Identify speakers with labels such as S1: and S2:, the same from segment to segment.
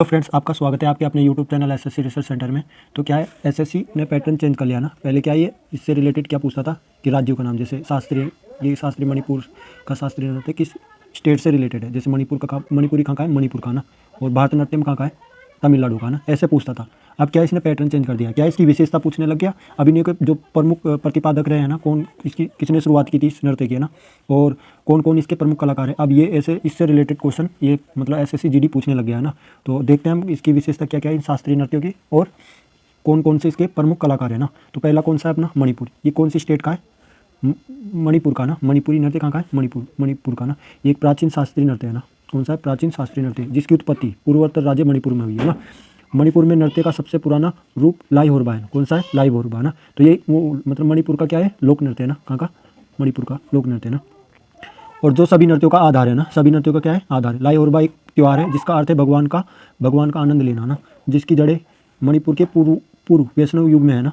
S1: तो फ्रेंड्स, आपका स्वागत है आपके अपने YouTube channel SSC research centre में। तो क्या है, एसएससी ने पैटर्न चेंज कर लिया ना। पहले क्या ये इससे रिलेटेड क्या पूछता था कि राज्यों का नाम, जैसे शास्त्रीय, ये शास्त्रीय मणिपुर का शास्त्रीय नृत्य किस स्टेट से रिलेटेड है, जैसे मणिपुर का मणिपुरी कहाँ का है, मणिपुर का ना। और भारतनाट्यम कहाँ का है, तमिलनाडु का ना, ऐसे पूछता था। अब क्या इसने पैटर्न चेंज कर दिया, क्या इसकी विशेषता पूछने लग गया। अभिनय के जो प्रमुख प्रतिपादक रहे हैं ना, कौन इसकी किसने शुरुआत की थी इस नृत्य की है ना, और कौन कौन इसके प्रमुख कलाकार हैं। अब ये ऐसे इससे रिलेटेड क्वेश्चन ये मतलब एसएससी जीडी पूछने लग गया है ना। तो देखते हैं हम इसकी विशेषता क्या क्या है इन शास्त्रीय नृत्यों की, और कौन कौन से इसके प्रमुख कलाकार हैं ना। तो पहला कौन सा है अपना मणिपुर, ये कौन सी स्टेट का है, मणिपुर का ना। मणिपुरी नृत्य कहाँ का है, मणिपुर का ना। ये एक प्राचीन शास्त्रीय नृत्य है ना। कौन सा है, प्राचीन शास्त्रीय नृत्य, जिसकी उत्पत्ति पूर्वोत्तर राज्य मणिपुर में हुई है ना। मणिपुर में नृत्य का सबसे पुराना रूप लाई होरबा है। कौन सा है, लाई होरबा ना। तो ये वो मतलब मणिपुर का क्या है, लोक नृत्य है ना। कहाँ का, मणिपुर का लोक नृत्य है ना। और जो सभी नृत्यों का आधार है ना, सभी नृत्यों का क्या है, आधार है। लाई होरबा एक त्यौहार है जिसका अर्थ है भगवान का आनंद लेना ना, जिसकी जड़ें मणिपुर के पूर्व वैष्णव युग में है ना।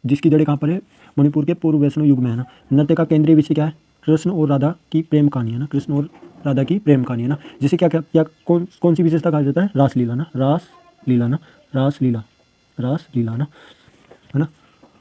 S1: जिसकी जड़ें कहाँ पर है, मणिपुर के पूर्व वैष्णव युग में है ना। नृत्य का केंद्रीय विषय क्या है, कृष्ण और राधा की प्रेम कहानी है ना। कृष्ण और राधा की प्रेम कहानी है ना, जिसे क्या क्या, क्या कौन सी विशेषता कहा जाता है, रासलीला ना। रासलीला ना, रासलीला ना, है ना।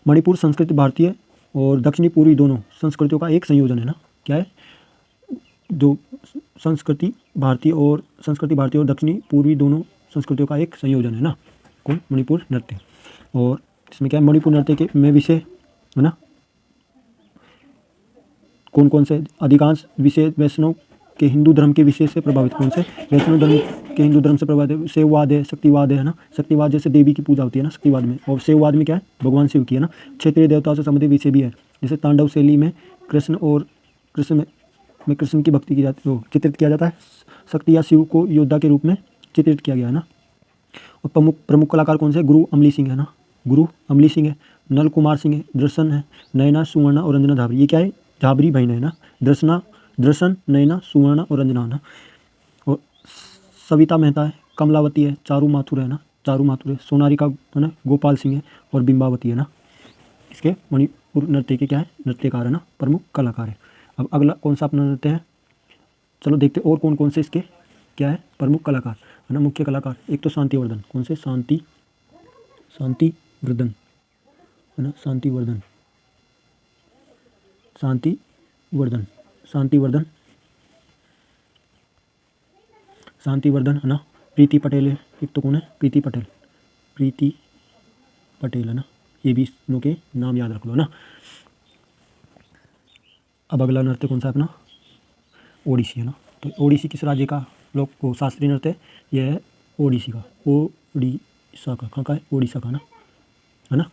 S1: मणिपुर संस्कृति भारतीय और दक्षिणी पूर्वी दोनों संस्कृतियों का एक संयोजन है ना। क्या है, जो संस्कृति भारतीय और दक्षिणी पूर्वी दोनों संस्कृतियों का एक संयोजन है ना, कौन, मणिपुर नृत्य। और इसमें क्या है, मणिपुर नृत्य के में विषय है ना, कौन कौन से, अधिकांश विषय वैष्णव के हिंदू धर्म के विषय से प्रभावित। कौन से, वैष्णव धर्म के हिंदू धर्म से प्रभावित। शैववाद है, शक्तिवाद है ना। शक्तिवाद जैसे देवी की पूजा होती है ना शक्तिवाद में, और शैववाद में क्या है, भगवान शिव की है ना। क्षेत्रीय देवताओं से संबंधित विषय भी है, जैसे तांडव शैली में कृष्ण की भक्ति की जाती है, चित्रित किया जाता है। शक्ति या शिव को योद्धा के रूप में चित्रित किया गया है ना। और प्रमुख कलाकार कौन से, गुरु अमली सिंह है ना। गुरु अमली सिंह है, नल कुमार सिंह है, दर्शन है, नयना सुवर्णा और रंजना झाबरी। ये क्या है, झाबरी बहन है ना। दर्शन, नयना, सुवर्णा और रंजना ना। और सविता मेहता है, कमलावती है, चारू माथुर है ना। चारू माथुर है, सोनारिका है ना, गोपाल सिंह है, और बिंबावती है ना। इसके मणिपुर नृत्य के क्या है, नृत्यकार है ना, प्रमुख कलाकार है। अब अगला कौन सा अपना नृत्य है, चलो देखते और कौन कौन से इसके क्या है, प्रमुख कलाकार है ना, मुख्य कलाकार। एक तो शांतिवर्धन, कौन से, शांतिवर्धन है ना। शांतिवर्धन है ना। प्रीति पटेल है, एक तो कौन है, प्रीति पटेल है ना। ये भी इसनों के नाम याद रख लो ना। अब अगला नृत्य कौन सा है अपना, ओडिसी है ना। तो ओडिसी किस राज्य का लोक को शास्त्रीय नृत्य है, यह है ओडिसी का, ओडिशा का, कहाँ का है, ओडिशा का ना, है ना।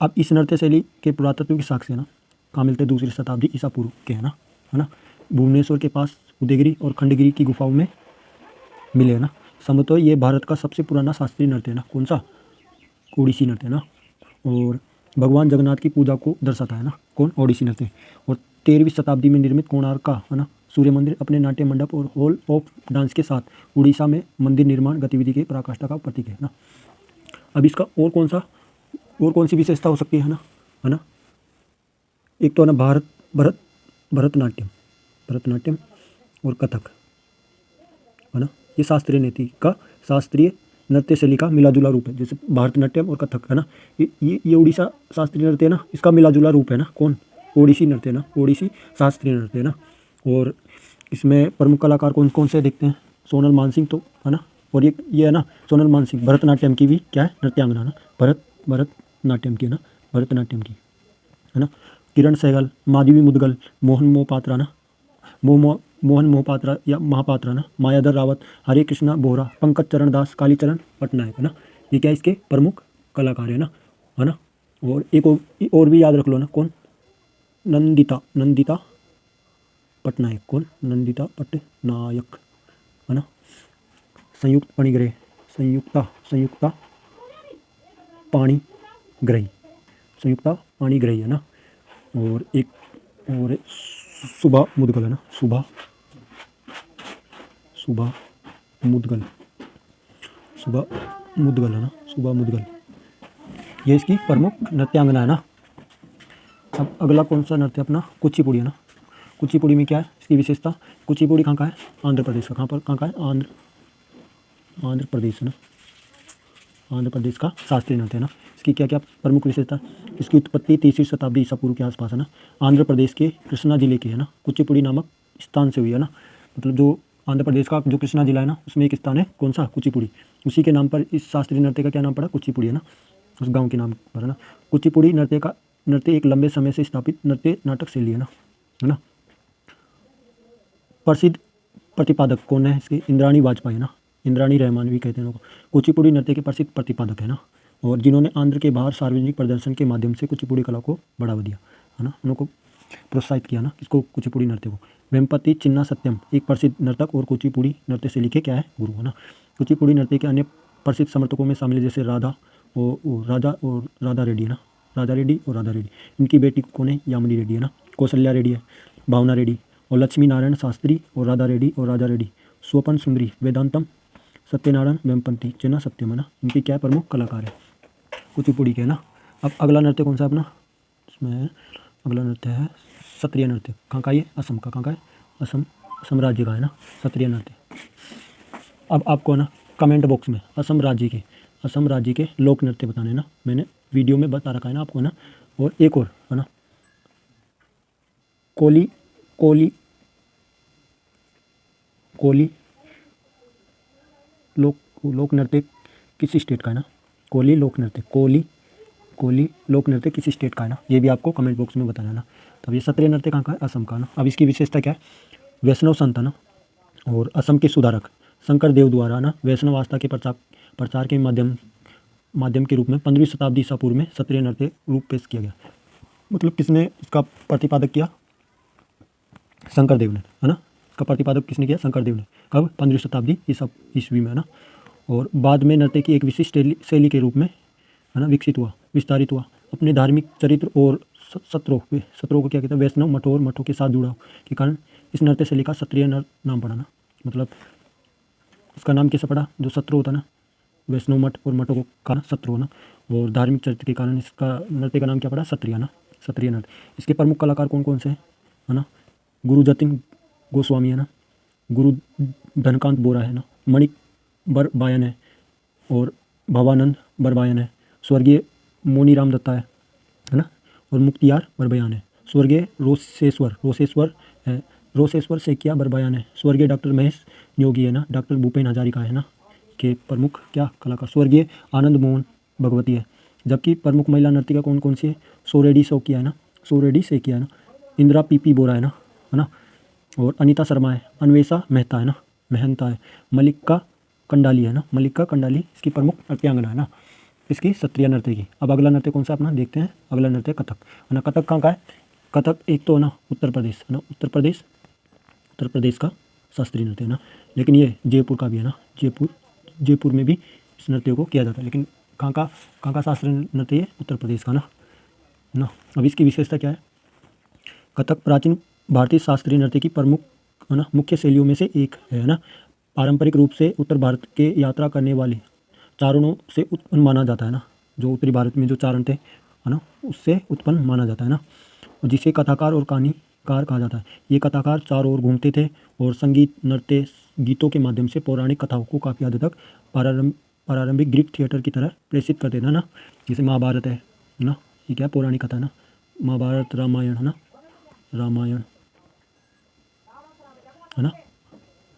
S1: अब इस नृत्य शैली के पुरातत्व के साक्ष्य है ना, कहाँ मिलते हैं, दूसरी शताब्दी ईसा पूर्व के है ना। भुवनेश्वर के पास उदयगिरी और खंडगिरी की गुफाओं में मिले है ना। संभवतः ये भारत का सबसे पुराना शास्त्रीय नृत्य है ना, कौन सा, ओडिसी नृत्य है ना। और भगवान जगन्नाथ की पूजा को दर्शाता है ना, कौन, ओडिसी नृत्य। और 13वीं शताब्दी में निर्मित कोणार्क का है ना सूर्य मंदिर अपने नाट्य मंडप और हॉल ऑफ डांस के साथ उड़ीसा में मंदिर निर्माण गतिविधि के पराकाष्ठा का प्रतीक है ना। अब इसका और कौन सी विशेषता हो सकती है ना, एक तो है ना भरतनाट्यम और कथक है ना। ये शास्त्रीय नृत्य शैली का मिलाजुला रूप है, जैसे भारतनाट्यम और कथक है ना। ये उड़ीसा शास्त्रीय नृत्य है ना, इसका मिलाजुला रूप है ना, कौन, ओडिसी नृत्य है ना, ओडिसी शास्त्रीय नृत्य है ना। और इसमें प्रमुख कलाकार कौन कौन से देखते हैं, सोनल मानसिंह तो है ना। और ये है ना, सोनल मानसिंह भरतनाट्यम की भी क्या है, नृत्यांगना ना। भरतनाट्यम की है ना, भरतनाट्यम की है ना। किरण सहगल, माधवी मुदगल, मोहन मोहपात्रा ना, मोहन मोहपात्रा या महापात्रा ना, मायाधर रावत, हरे कृष्णा बोहरा, पंकज चरण दास, कालीचरण पटनायक है ना। ये क्या इसके प्रमुख कलाकार है ना, और एक और भी याद रख लो ना, कौन, नंदिता पटनायक, कौन, नंदिता पटनायक है ना। संयुक्ता पाणिग्राही है ना। और एक और सुभा मुदगल है ना, सुभा मुदगल है ना, सुभा मुदगल। ये इसकी प्रमुख नृत्यांगना है ना। अब अगला कौन सा नृत्य अपना, कुचिपुड़ी है ना। कुचिपुड़ी में क्या है इसकी विशेषता, कुचिपुड़ी कहाँ का है, आंध्र प्रदेश का। कहाँ का है, आंध्र प्रदेश है ना, आंध्र प्रदेश का शास्त्रीय नृत्य है ना। इसकी क्या क्या प्रमुख विशेषता, इसकी उत्पत्ति 3वीं शताब्दी ईसा पूर्व के आसपास है ना, आंध्र प्रदेश के कृष्णा जिले की है ना, कुचिपुड़ी नामक स्थान से हुई है ना। मतलब जो आंध्र प्रदेश का जो कृष्णा जिला है ना, उसमें एक स्थान है कौन सा, कुचिपुड़ी, उसी के नाम पर इस शास्त्रीय नृत्य का क्या नाम पड़ा, कुचिपुड़ी है ना, उस गाँव के नाम पर है ना। कुचिपुड़ी नृत्य एक लंबे समय से स्थापित नृत्य नाटक शैली है ना। प्रसिद्ध प्रतिपादक कौन है इसके, इंद्राणी वाजपेयी है ना, इंद्राणी रहमान भी कहते हैं उनको। कुचिपुड़ी नृत्य के प्रसिद्ध प्रतिपादक है ना, और जिन्होंने आंध्र के बाहर सार्वजनिक प्रदर्शन के माध्यम से कुचिपुड़ी कला को बढ़ावा दिया है ना, उनको प्रोत्साहित किया ना, किसको, कुचिपुड़ी नृत्य को। वेम्पति चिन्ना सत्यम एक प्रसिद्ध नर्तक और कुचिपुड़ी नृत्य शैली के क्या है, गुरु है ना। कुचिपुड़ी नृत्य के अन्य प्रसिद्ध समर्थकों में शामिल है जैसे राधा और राधा रेड्डी है ना, राधा रेड्डी और राधा रेड्डी। इनकी बेटी कौन है, यामिनी रेड्डी है ना। कौशल्या रेड्डी है, भावना रेड्डी और लक्ष्मी नारायण शास्त्री और राधा रेड्डी, स्वपन सुंदरी, वेदांतम सत्यनारायण, वेम्पति चिन्ना सत्यम है ना। इनके क्या प्रमुख कलाकार है कुचिपुड़ी के है ना। अब अगला नृत्य कौन सा अपना, इसमें अगला नृत्य है क्षत्रिय नृत्य। कहाँ का ये, असम का। कहाँ का है, असम राज्य का है ना क्षत्रिय नृत्य। अब आपको ना कमेंट बॉक्स में असम राज्य के लोक नृत्य बताने ना, मैंने वीडियो में बता रखा है ना आपको ना। और एक और है ना, कोली लोक नृत्य किस स्टेट का है ना, कोली लोक नृत्य किस स्टेट का है ना, ये भी आपको कमेंट बॉक्स में बताना है ना। तब ये क्षत्रिय नृत्य कहाँ का है, असम का ना। अब इसकी विशेषता क्या है, वैष्णव संत है ना और असम के सुधारक शंकर देव द्वारा ना वैष्णव आस्था के प्रचार के माध्यम के रूप में 15वीं शताब्दी ईसा पूर्व में क्षत्रिय नृत्य रूप पेश किया गया। मतलब किसने इसका प्रतिपादक किया, शंकर देव ने है ना। इसका प्रतिपादक किसने किया, शंकर देव ने। कब, 15वीं शताब्दी ईस्वी में है ना। और बाद में नृत्य की एक विशिष्ट शैली के रूप में है ना विस्तारित हुआ। अपने धार्मिक चरित्र और सत्रों को क्या कहते हैं, वैष्णव मठों के साथ जुड़ाव के कारण इस नृत्य शैली का क्षत्रिय नाम पड़ा ना। मतलब इसका नाम कैसे पड़ा, जो सत्रो होता ना, वैष्णव मठ और मठों को का सत्रो ना, और धार्मिक चरित्र के कारण इसका नृत्य का नाम क्या पड़ा, क्षत्रिय ना, क्षत्रिय नृत्य। इसके प्रमुख कलाकार कौन कौन से हैं है ना, गुरु जतिन गोस्वामी है ना, गुरु धनकांत बोरा है ना, मणिक बरबायन है और भवानंद बरबायन है, स्वर्गीय मोनीराम दत्ता है ना, और मुख्तियार बरबयान है, स्वर्गीय रोसेश्वर सेकिया बरबयान है, स्वर्गीय डॉक्टर महेश योगी है ना, डॉक्टर भूपेन हजारिका है ना के प्रमुख क्या कलाकार, स्वर्गीय आनंद मोहन भगवती है। जबकि प्रमुख महिला नर्तिका कौन कौन सी है, सोरेडी सेकिया है ना, इंदिरा पीपी बोरा है ना, और अनीता शर्मा है, अन्वेषा मेहता है ना, महंता है, मल्लिका कंडाली है ना, इसकी प्रमुख नृत्यांगना है ना इसकी क्षत्रिय नृत्य की। अब अगला नृत्य कौन सा अपना देखते हैं, अगला नृत्य कथक है ना। कथक कहाँ का है, कथक एक तो ना उत्तर प्रदेश है ना, उत्तर प्रदेश का शास्त्रीय नृत्य है ना, लेकिन ये जयपुर का भी है ना, जयपुर में भी इस नृत्य को किया जाता है। लेकिन कहाँ का शास्त्रीय नृत्य है, उत्तर प्रदेश का ना। अब इसकी विशेषता क्या है, कथक प्राचीन भारतीय शास्त्रीय नृत्य की प्रमुख है ना मुख्य शैलियों में से एक है ना। पारंपरिक रूप से उत्तर भारत के यात्रा करने वाले चारणों से उत्पन्न माना जाता है ना, जो उत्तरी भारत में जो चारण थे है ना, उससे उत्पन्न माना जाता है ना, और जिसे कथाकार और कहानीकार कहा जाता है। ये कथाकार चारों ओर घूमते थे और संगीत, नृत्य, गीतों के माध्यम से पौराणिक कथाओं को काफ़ी हद तक पारंपरिक ग्रीक थिएटर की तरह प्रेषित करते थे ना। जैसे महाभारत है ना, ये क्या पौराणिक कथा है ना, महाभारत, रामायण है ना,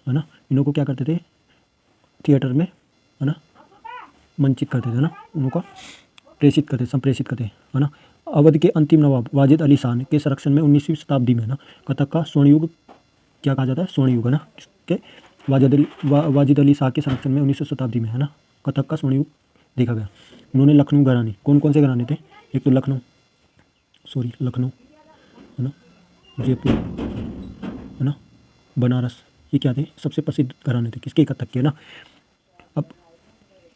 S1: है ना, इनको क्या करते थे, थिएटर में है ना मंचित करते थे ना, उनको संप्रेषित करते है ना। अवध के अंतिम नवाब वाजिद अली शाह के संरक्षण में 19वीं शताब्दी में ना कथक का स्वर्णयुग क्या कहा जाता है, स्वर्णयुग है ना, के वाजिद अली शाह के संरक्षण में 19वीं शताब्दी में है ना कथक का स्वर्णयुग देखा गया। उन्होंने लखनऊ घराने, कौन से घराने थे, एक तो लखनऊ है ना, जयपुर है ना, बनारस, ये क्या थे, सबसे प्रसिद्ध घराने थे किसके, कथक के ना। अब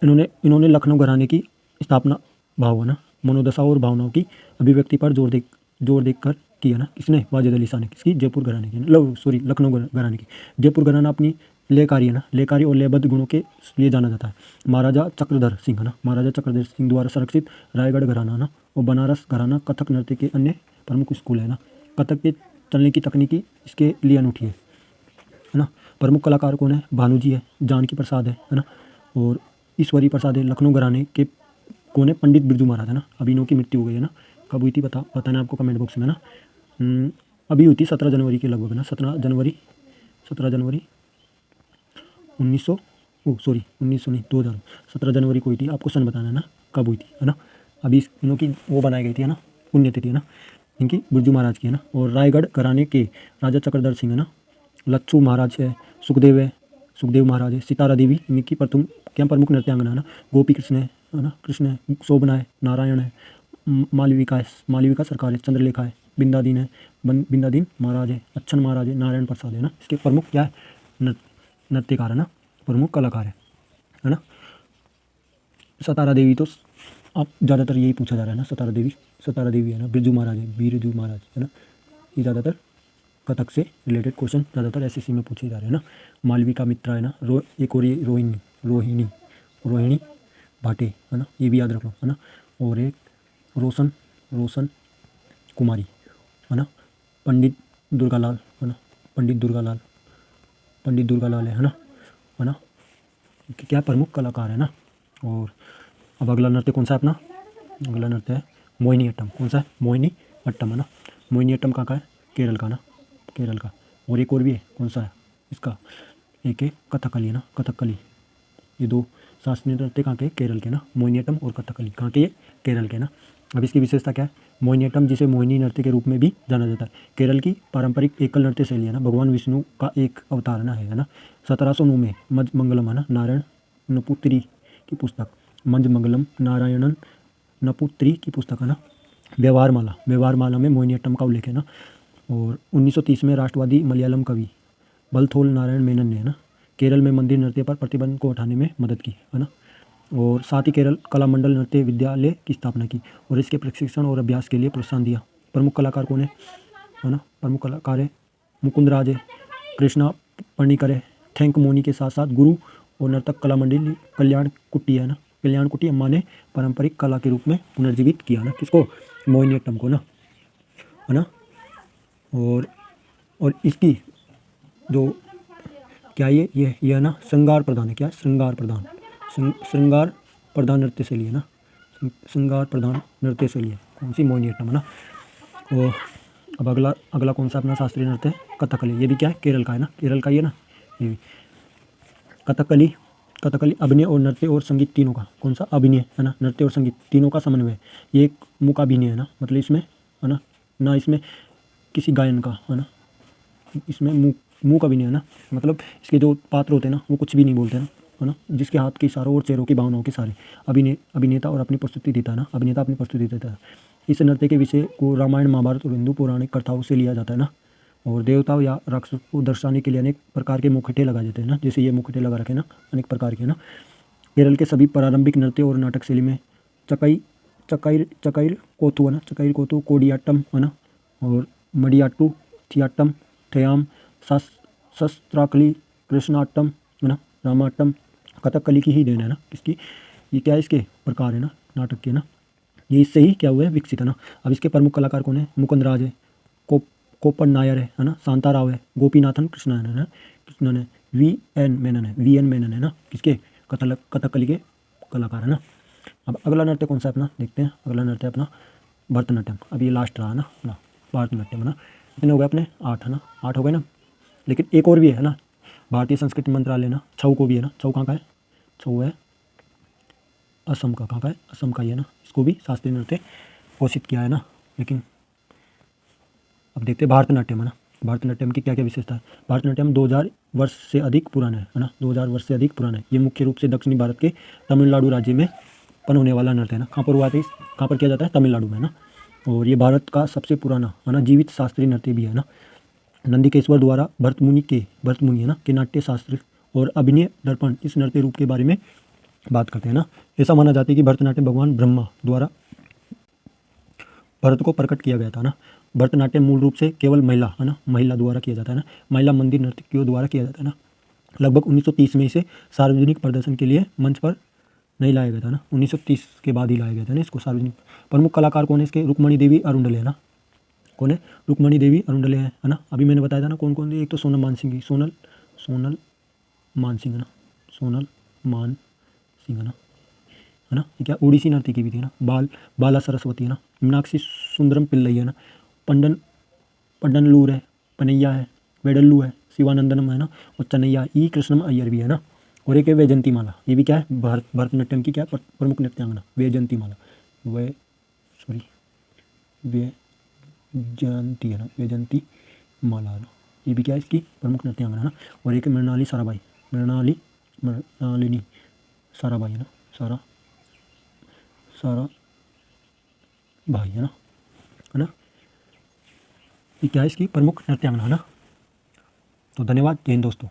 S1: इन्होंने लखनऊ घराने की स्थापना भाव है ना, मनोदशा और भावनाओं की अभिव्यक्ति पर जोर देकर किया ना, किसने, वाजिद अली शाह ने, किसकी, जयपुर घराने की, लखनऊ घराने की। जयपुर घराना अपनी लेकारी है ना, लेकारी और लयबद्ध गुणों के लिए जाना जाता है। महाराजा चक्रधर सिंह है ना, महाराजा चक्रधर सिंह द्वारा संरक्षित रायगढ़ घराना है ना, और बनारस घराना कथक नृत्य के अन्य प्रमुख स्कूल है ना। कथक के चलने की तकनीकी इसके लिए अनूठी है ना। प्रमुख कलाकार कौन है, भानु जी है, जानकी प्रसाद है ना, और ईश्वरी प्रसाद है लखनऊ घराने के कौन है, पंडित बिरजू महाराज है ना। अभी इनों की मृत्यु हो गई है ना, कब हुई थी बताना आपको कमेंट बॉक्स में ना। अभी हुई थी 17 जनवरी के लगभग ना, 17 जनवरी 1900 सॉरी 1900 नहीं 2000, 17 जनवरी को हुई थी। आपको सन बताना है ना कब हुई थी है ना। अभी इनों की वो बनाई गई थी है ना, पुण्यतिथि है ना इनकी, बिरजू महाराज की है ना। और रायगढ़ घराने के राजा चक्रधर सिंह है ना, लच्छू महाराज है, सुखदेव महाराज है, सितारा देवी इनकी प्रमुख नृत्यांगना है ना। गोपी कृष्ण है ना, कृष्ण है, शोभना है, नारायण है, मालविका सरकार है, चंद्रलेखा है, बिंदादीन महाराज है, अच्छन महाराज है, नारायण प्रसाद है ना। इसके प्रमुख क्या है, नृत्यकार है ना, प्रमुख कलाकार है ना। सतारा देवी तो आप ज़्यादातर यही पूछा जा रहा है ना, सतारा देवी है ना, बिरजू महाराज है ना। ये ज़्यादातर कथक से रिलेटेड क्वेश्चन ज़्यादातर एसएससी में पूछे जा रहे हैं ना। मालविका मित्रा है ना, एक और ये रोहिणी भाटे है ना, ये भी याद रख लो है ना। और एक रोशन कुमारी है ना, पंडित दुर्गालाल है ना, क्या प्रमुख कलाकार है ना। और अब अगला नृत्य कौन सा है अपना, अगला नृत्य है मोहिनी अट्टम। कौन सा है, मोहिनी अट्टम है ना। मोहिनी अट्टम कहाँ का है, केरल का। और एक और भी है, कौन सा है इसका, एक है कथकली है ना, कथकली। ये दो शास्त्रीय नृत्य कहाँ के, केरल के ना, मोहिनीअट्टम और कथकली कहाँ के, ये केरल के ना। अब इसकी विशेषता क्या है, मोहिनीअट्टम जिसे मोहिनी नृत्य के रूप में भी जाना जाता है, केरल की पारंपरिक एकल नृत्य शैली है ना, भगवान विष्णु का एक अवतार है ना। 1709 में मंज मंगलम है ना, नारायण नपुत्री की पुस्तक, मंज मंगलम नारायणन नपुत्री की पुस्तक है ना। व्यवहार माला में मोहिनीअट्टम का उल्लेख है ना। और 1930 में राष्ट्रवादी मलयालम कवि बलथोल नारायण मेनन ने है ना, केरल में मंदिर नृत्य पर प्रतिबंध को हटाने में मदद की है ना। और साथ ही केरल कला मंडल नृत्य विद्यालय की स्थापना की और इसके प्रशिक्षण और अभ्यास के लिए प्रोत्साहन दिया। प्रमुख कलाकार कौन है ना, प्रमुख कलाकार है मुकुंद राज है, कृष्णा पर्णिकर है, थैंक मोनी के साथ साथ गुरु और नर्तक कला मंडली कल्याण कुट्टी है ना। कल्याण कुट्टी अम्मा ने पारंपरिक कला के रूप में पुनर्जीवित किया ना, किसको, मोहिनीअट्टम को ना है ना। और इसकी जो क्या ये ना श्रृंगार प्रधान है, क्या श्रृंगार प्रधान नृत्य शैली है ना, श्रृंगार प्रधान नृत्य शैली है कौन सी, मोहिनीअट्टम है ना। और अब अगला कौन सा अपना शास्त्रीय नृत्य है, कथकली। ये भी क्या है, केरल का है ना, केरल का ये ना, ये भी कथकली अभिनय और नृत्य और संगीत तीनों का, कौन सा, अभिनय है ना, नृत्य और संगीत तीनों का समन्वय। ये एक मूक अभिनय है ना, मतलब इसमें है ना इसमें किसी गायन का है ना, इसमें मूक अभिनय है ना, मतलब इसके जो पात्र होते हैं ना वो कुछ भी नहीं बोलते ना है ना, जिसके हाथ के इशारों और चेहरों की भावनाओं के सारे अभिनेता और अपनी प्रस्तुति देता है ना, अभिनेता अपनी प्रस्तुति देता है। इस नृत्य के विषय को रामायण महाभारत और हिंदू पौराणिक कथाओं से लिया जाता है ना। और देवताओं या राक्षसों को दर्शाने के लिए अनेक प्रकार के मुखटे लगाए जाते हैं ना, जैसे ये मुखटे लगा रखे ना, अनेक प्रकार के ना। केरल के सभी प्रारंभिक नृत्य और नाटक शैली में चकाइर कोथू है ना, चकाइर कोथू, कोडियाट्टम है ना, और मडियाट्टू, थियाट्टम, थयाम, शस्त्राकली, कृष्णाट्टम है ना, रामाट्टम, कथकली की ही देन है ना। किसकी, ये क्या है, इसके प्रकार है ना, नाटक के ना, ये इससे ही क्या हुआ है, विकसित है ना। अब इसके प्रमुख कलाकार कौन है, मुकुंद राज है, कोपन नायर है ना, शांताराव है, गोपीनाथन कृष्णन है, वी एन मेनन है ना, किसके, कथकली के कलाकार है ना। अब अगला नृत्य कौन सा अपना देखते हैं, अगला नृत्य अपना भरतनाट्यम। अब ये लास्ट रहा ना भरतनाट्यम है ना। कितने हो गए अपने, 8 है ना, 8 हो गए ना। लेकिन एक और भी है ना, भारतीय संस्कृति मंत्रालय ना, छऊ को भी है ना, छऊ कहाँ का है, छऊ है असम का, कहाँ का है, असम का ही है ना। इसको भी शास्त्रीय नृत्य घोषित किया है ना। लेकिन अब देखते हैं भरतनाट्यम है ना, भरतनाट्यम की क्या क्या विशेषता है। भरतनाट्यम 2000 वर्ष से अधिक पुराना है ना, 2000 वर्ष से अधिक पुराना है। ये मुख्य रूप से दक्षिणी भारत के तमिलनाडु राज्य में उत्पन्न होने वाला नृत्य है ना। कहाँ पर हुआ था, कहाँ पर किया जाता है, तमिलनाडु में ना। और ये भारत का सबसे पुराना है ना जीवित शास्त्रीय नृत्य भी है ना। नंदीकेश्वर द्वारा भरतमुनि है ना के नाट्य शास्त्र और अभिनय दर्पण इस नृत्य रूप के बारे में बात करते हैं ना। ऐसा माना जाता है कि भरतनाट्यम भगवान ब्रह्मा द्वारा भरत को प्रकट किया गया था ना। भरतनाट्यम मूल रूप से केवल महिला द्वारा किया जाता है ना, महिला मंदिर नर्तकियों द्वारा किया जाता है ना। लगभग 1930 में इसे सार्वजनिक प्रदर्शन के लिए मंच पर नहीं लाया गया था ना, 1930 के बाद ही लाया गया था ना इसको सार्वजनिक। प्रमुख कलाकार कौन है इसके, रुक्मणी देवी अरुंडले है ना, कौन है, रुक्मणी देवी अरुंडले है ना। अभी मैंने बताया था ना कौन कौन थे, एक तो सोनल मानसिंह है ना, सोनल सिंह है ना। ये क्या ओडिसी नर्तकी भी थी ना। बाला सरस्वती है ना। मीनाक्षी सुंदरम पिल्लई है ना। पंडनलूर है, पनैया है, वेडल्लू है, शिवानंदनम है ना, और चनैया ई कृष्णम अय्यर भी है ना। और एक है वैजंती माला, ये भी क्या है भरतनाट्यम की क्या है प्रमुख नृत्यांगना वैजंती माला। वैजयंती है ना, वैजंती माला है ना, ये भी क्या है इसकी प्रमुख नृत्यांगना है ना। और एक है मृणालिनी साराभाई है ना, सारा भाई है ना। ये क्या है इसकी प्रमुख नृत्यांगना है ना। तो धन्यवाद, जय हिंद दोस्तों।